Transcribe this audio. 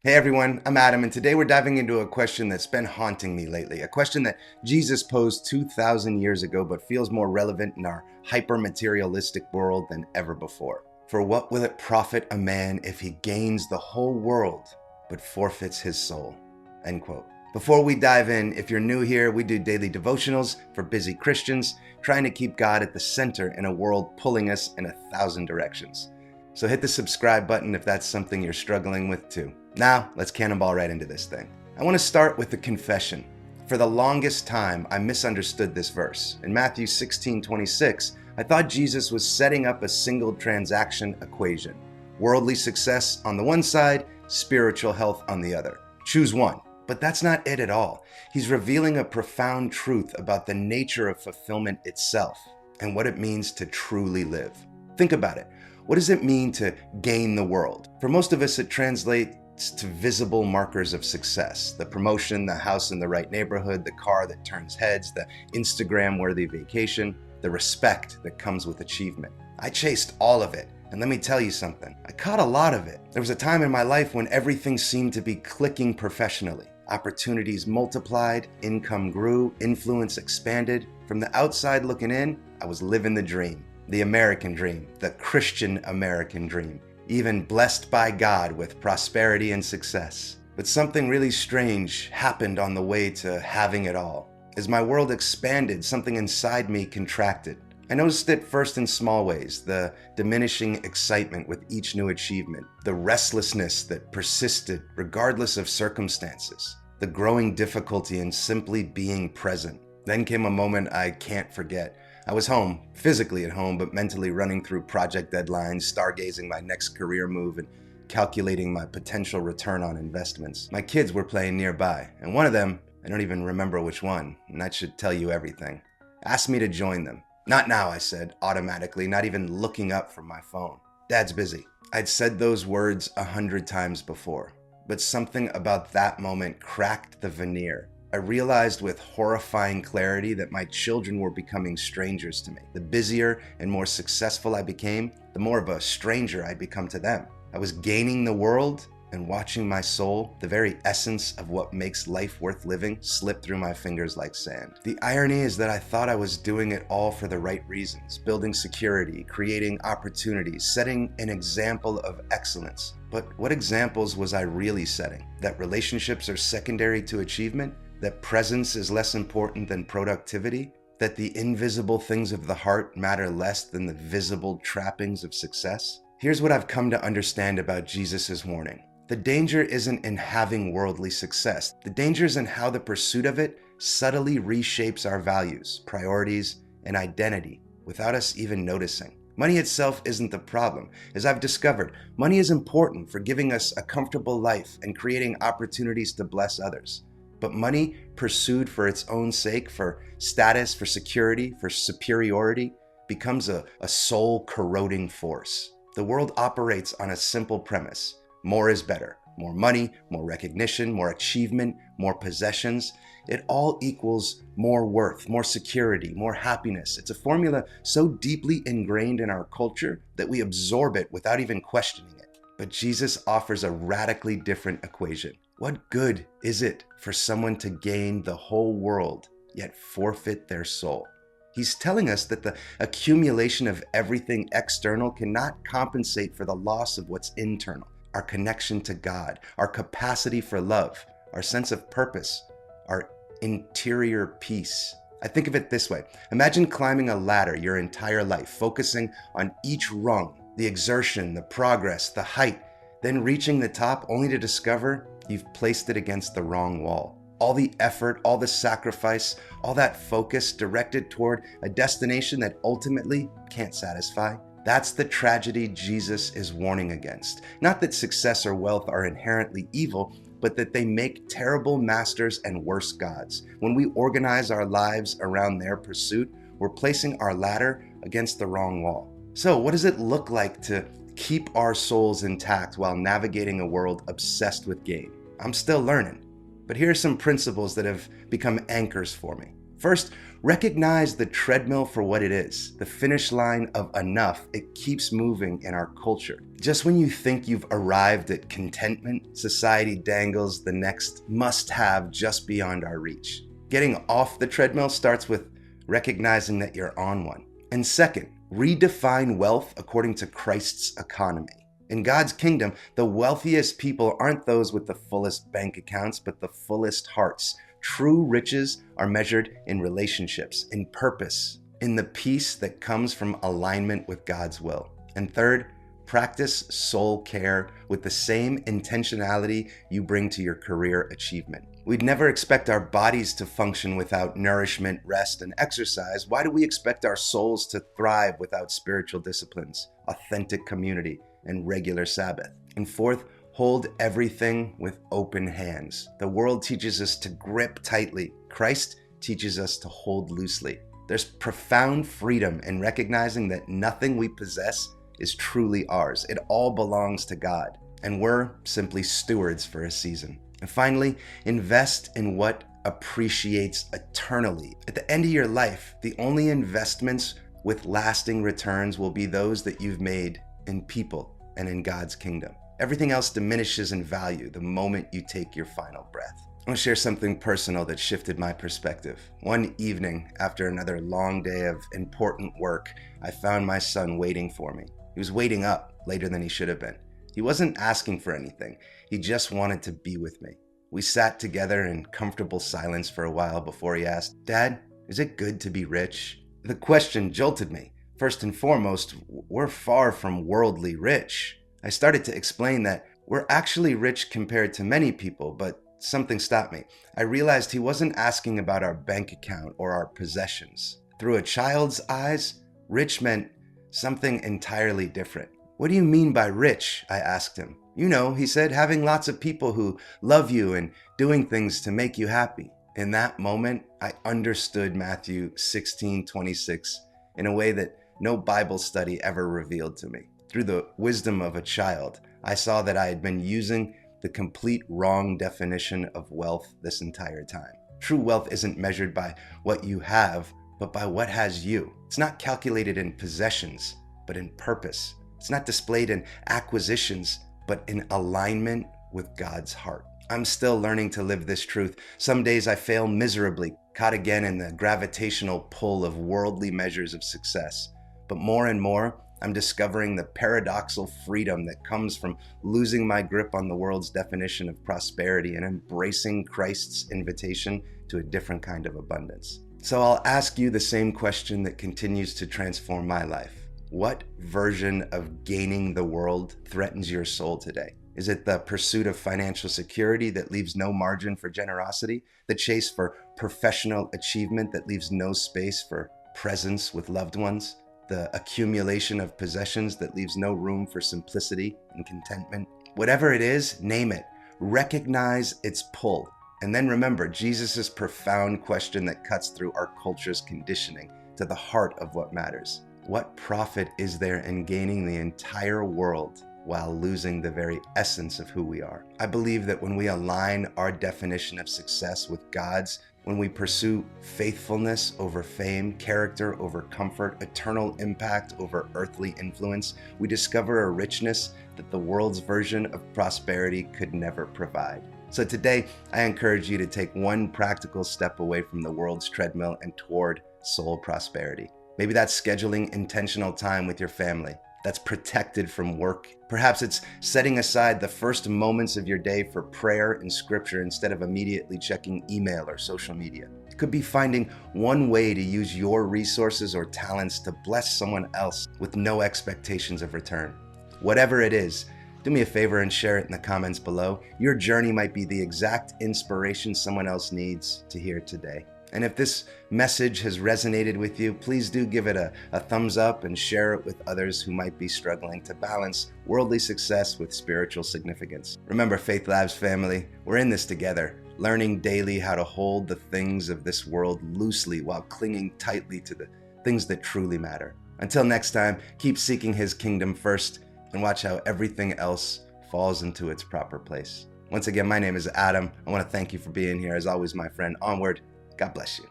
Hey everyone, I'm Adam, and today we're diving into a question that's been haunting me lately. A question that Jesus posed 2,000 years ago, but feels more relevant in our hyper-materialistic world than ever before. For what will it profit a man if he gains the whole world, but forfeits his soul? End quote. Before we dive in, if you're new here, we do daily devotionals for busy Christians, trying to keep God at the center in a world pulling us in 1,000 directions. So hit the subscribe button if that's something you're struggling with too. Now, let's cannonball right into this thing. I want to start with the confession. For the longest time, I misunderstood this verse. In Matthew 16:26, I thought Jesus was setting up a single transaction equation. Worldly success on the one side, spiritual health on the other. Choose one. But that's not it at all. He's revealing a profound truth about the nature of fulfillment itself and what it means to truly live. Think about it. What does it mean to gain the world? For most of us, it translates to visible markers of success. The promotion, the house in the right neighborhood, the car that turns heads, the Instagram-worthy vacation, the respect that comes with achievement. I chased all of it. And let me tell you something, I caught a lot of it. There was a time in my life when everything seemed to be clicking professionally. Opportunities multiplied, income grew, influence expanded. From the outside looking in, I was living the dream. The American dream, the Christian American dream, even blessed by God with prosperity and success. But something really strange happened on the way to having it all. As my world expanded, something inside me contracted. I noticed it first in small ways, the diminishing excitement with each new achievement, the restlessness that persisted regardless of circumstances, the growing difficulty in simply being present. Then came a moment I can't forget. I was home, physically at home, but mentally running through project deadlines, stargazing my next career move, and calculating my potential return on investments. My kids were playing nearby, and one of them, I don't even remember which one, and that should tell you everything, asked me to join them. Not now, I said, automatically, not even looking up from my phone. Dad's busy. I'd said those words 100 times before, but something about that moment cracked the veneer. I realized with horrifying clarity that my children were becoming strangers to me. The busier and more successful I became, the more of a stranger I'd become to them. I was gaining the world and watching my soul, the very essence of what makes life worth living, slip through my fingers like sand. The irony is that I thought I was doing it all for the right reasons, building security, creating opportunities, setting an example of excellence. But what examples was I really setting? That relationships are secondary to achievement? That presence is less important than productivity? That the invisible things of the heart matter less than the visible trappings of success? Here's what I've come to understand about Jesus' warning. The danger isn't in having worldly success. The danger is in how the pursuit of it subtly reshapes our values, priorities, and identity without us even noticing. Money itself isn't the problem. As I've discovered, money is important for giving us a comfortable life and creating opportunities to bless others. But money pursued for its own sake, for status, for security, for superiority, becomes a soul-corroding force. The world operates on a simple premise. More is better. More money, more recognition, more achievement, more possessions. It all equals more worth, more security, more happiness. It's a formula so deeply ingrained in our culture that we absorb it without even questioning it. But Jesus offers a radically different equation. What good is it for someone to gain the whole world, yet forfeit their soul? He's telling us that the accumulation of everything external cannot compensate for the loss of what's internal. Our connection to God, our capacity for love, our sense of purpose, our interior peace. I think of it this way. Imagine climbing a ladder your entire life, focusing on each rung, the exertion, the progress, the height, then reaching the top only to discover you've placed it against the wrong wall. All the effort, all the sacrifice, all that focus directed toward a destination that ultimately can't satisfy. That's the tragedy Jesus is warning against. Not that success or wealth are inherently evil, but that they make terrible masters and worse gods. When we organize our lives around their pursuit, we're placing our ladder against the wrong wall. So what does it look like to keep our souls intact while navigating a world obsessed with gain? I'm still learning, but here are some principles that have become anchors for me. First, recognize the treadmill for what it is, the finish line of enough. It keeps moving in our culture. Just when you think you've arrived at contentment, society dangles the next must-have just beyond our reach. Getting off the treadmill starts with recognizing that you're on one. And second, redefine wealth according to Christ's economy. In God's kingdom, the wealthiest people aren't those with the fullest bank accounts, but the fullest hearts. True riches are measured in relationships, in purpose, in the peace that comes from alignment with God's will. And third, practice soul care with the same intentionality you bring to your career achievement. We'd never expect our bodies to function without nourishment, rest, and exercise. Why do we expect our souls to thrive without spiritual disciplines, authentic community, and regular Sabbath? And fourth, hold everything with open hands. The world teaches us to grip tightly. Christ teaches us to hold loosely. There's profound freedom in recognizing that nothing we possess is truly ours. It all belongs to God, and we're simply stewards for a season. And finally, invest in what appreciates eternally. At the end of your life, the only investments with lasting returns will be those that you've made in people and in God's kingdom. Everything else diminishes in value the moment you take your final breath. I want to share something personal that shifted my perspective. One evening, after another long day of important work, I found my son waiting for me. He was waiting up later than he should have been. He wasn't asking for anything. He just wanted to be with me. We sat together in comfortable silence for a while before he asked, "Dad, is it good to be rich?" The question jolted me. First and foremost, we're far from worldly rich. I started to explain that we're actually rich compared to many people, but something stopped me. I realized he wasn't asking about our bank account or our possessions. Through a child's eyes, rich meant something entirely different. "What do you mean by rich?" I asked him. "You know," he said, "having lots of people who love you and doing things to make you happy." In that moment, I understood Matthew 16:26 in a way that no Bible study ever revealed to me. Through the wisdom of a child, I saw that I had been using the complete wrong definition of wealth this entire time. True wealth isn't measured by what you have, but by what has you. It's not calculated in possessions, but in purpose. It's not displayed in acquisitions, but in alignment with God's heart. I'm still learning to live this truth. Some days I fail miserably, caught again in the gravitational pull of worldly measures of success. But more and more, I'm discovering the paradoxical freedom that comes from losing my grip on the world's definition of prosperity and embracing Christ's invitation to a different kind of abundance. So I'll ask you the same question that continues to transform my life. What version of gaining the world threatens your soul today? Is it the pursuit of financial security that leaves no margin for generosity? The chase for professional achievement that leaves no space for presence with loved ones? The accumulation of possessions that leaves no room for simplicity and contentment? Whatever it is, name it. Recognize its pull. And then remember Jesus' profound question that cuts through our culture's conditioning to the heart of what matters. What profit is there in gaining the entire world while losing the very essence of who we are? I believe that when we align our definition of success with God's, when we pursue faithfulness over fame, character over comfort, eternal impact over earthly influence, we discover a richness that the world's version of prosperity could never provide. So today, I encourage you to take one practical step away from the world's treadmill and toward soul prosperity. Maybe that's scheduling intentional time with your family that's protected from work. Perhaps it's setting aside the first moments of your day for prayer and scripture instead of immediately checking email or social media. It could be finding one way to use your resources or talents to bless someone else with no expectations of return. Whatever it is, do me a favor and share it in the comments below. Your journey might be the exact inspiration someone else needs to hear today. And if this message has resonated with you, please do give it a thumbs up and share it with others who might be struggling to balance worldly success with spiritual significance. Remember, Faith Labs family, we're in this together, learning daily how to hold the things of this world loosely while clinging tightly to the things that truly matter. Until next time, keep seeking His kingdom first and watch how everything else falls into its proper place. Once again, my name is Adam. I want to thank you for being here. As always, my friend, onward. God bless you.